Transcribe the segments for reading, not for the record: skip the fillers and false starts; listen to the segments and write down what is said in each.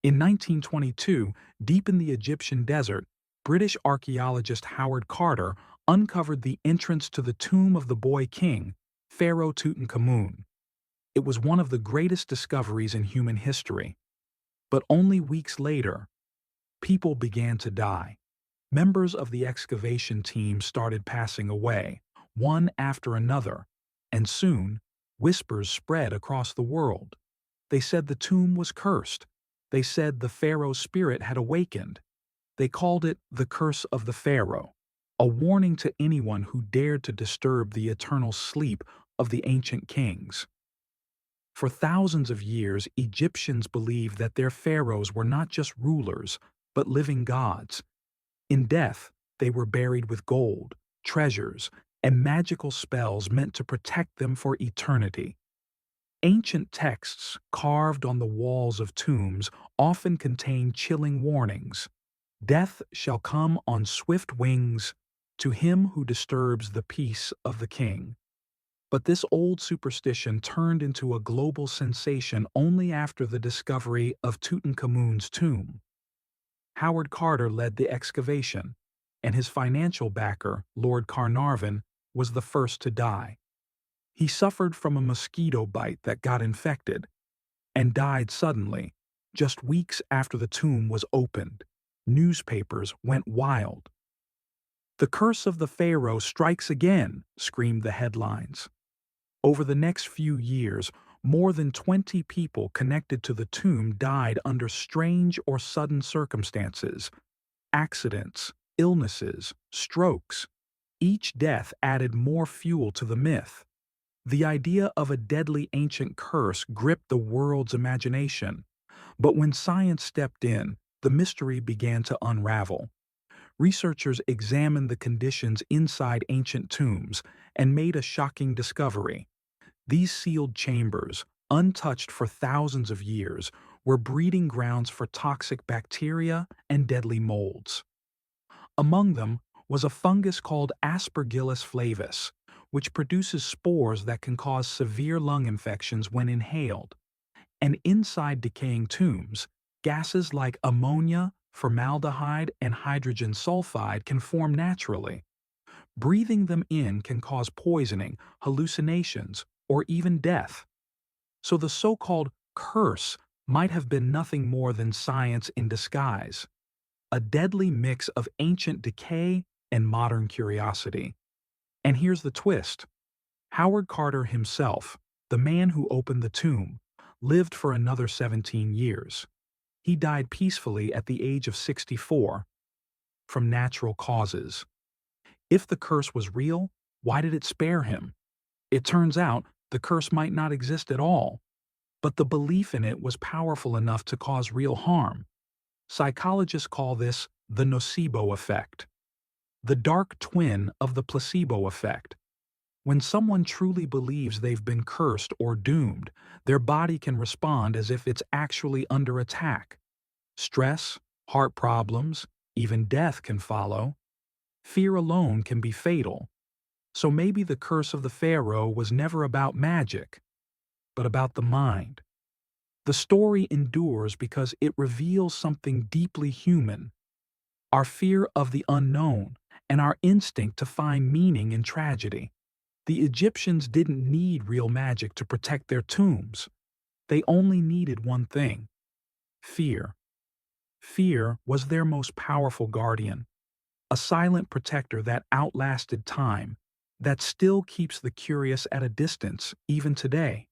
In 1922, deep in the Egyptian desert, British archaeologist Howard Carter uncovered the entrance to the tomb of the boy king, Pharaoh Tutankhamun. It was one of the greatest discoveries in human history. But only weeks later, people began to die. Members of the excavation team started passing away, one after another, and soon, whispers spread across the world. They said the tomb was cursed. They said the Pharaoh's spirit had awakened. They called it the curse of the Pharaoh, a warning to anyone who dared to disturb the eternal sleep of the ancient kings. For thousands of years, Egyptians believed that their pharaohs were not just rulers, but living gods. In death, they were buried with gold, treasures, and magical spells meant to protect them for eternity. Ancient texts carved on the walls of tombs often contain chilling warnings. Death shall come on swift wings to him who disturbs the peace of the king. But this old superstition turned into a global sensation only after the discovery of Tutankhamun's tomb. Howard Carter led the excavation, and his financial backer, Lord Carnarvon, was the first to die. He suffered from a mosquito bite that got infected and died suddenly, just weeks after the tomb was opened. Newspapers went wild. "The curse of the Pharaoh strikes again," screamed the headlines. Over the next few years, more than 20 people connected to the tomb died under strange or sudden circumstances. Accidents, illnesses, strokes. Each death added more fuel to the myth. The idea of a deadly ancient curse gripped the world's imagination. But when science stepped in, the mystery began to unravel. Researchers examined the conditions inside ancient tombs and made a shocking discovery. These sealed chambers, untouched for thousands of years, were breeding grounds for toxic bacteria and deadly molds. Among them was a fungus called Aspergillus flavus, which produces spores that can cause severe lung infections when inhaled. And inside decaying tombs, gases like ammonia, formaldehyde, and hydrogen sulfide can form naturally. Breathing them in can cause poisoning, hallucinations, or even death. So the so-called curse might have been nothing more than science in disguise, a deadly mix of ancient decay and modern curiosity. And here's the twist. Howard Carter himself, the man who opened the tomb, lived for another 17 years. He died peacefully at the age of 64 from natural causes. If the curse was real, why did it spare him? It turns out the curse might not exist at all, but the belief in it was powerful enough to cause real harm. Psychologists call this the nocebo effect, the dark twin of the placebo effect. When someone truly believes they've been cursed or doomed, their body can respond as if it's actually under attack. Stress, heart problems, even death can follow. Fear alone can be fatal. So maybe the curse of the Pharaoh was never about magic, but about the mind. The story endures because it reveals something deeply human, our fear of the unknown and our instinct to find meaning in tragedy. The Egyptians didn't need real magic to protect their tombs. They only needed one thing: fear. Fear was their most powerful guardian, a silent protector that outlasted time, that still keeps the curious at a distance even today.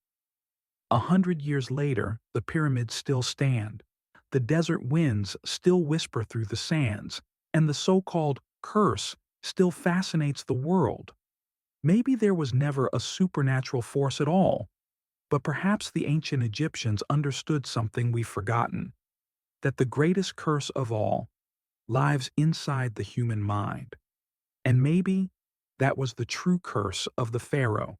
100 years later, the pyramids still stand. The desert winds still whisper through the sands, and the so-called curse still fascinates the world. Maybe there was never a supernatural force at all, but perhaps the ancient Egyptians understood something we've forgotten, that the greatest curse of all lives inside the human mind. And maybe that was the true curse of the Pharaoh.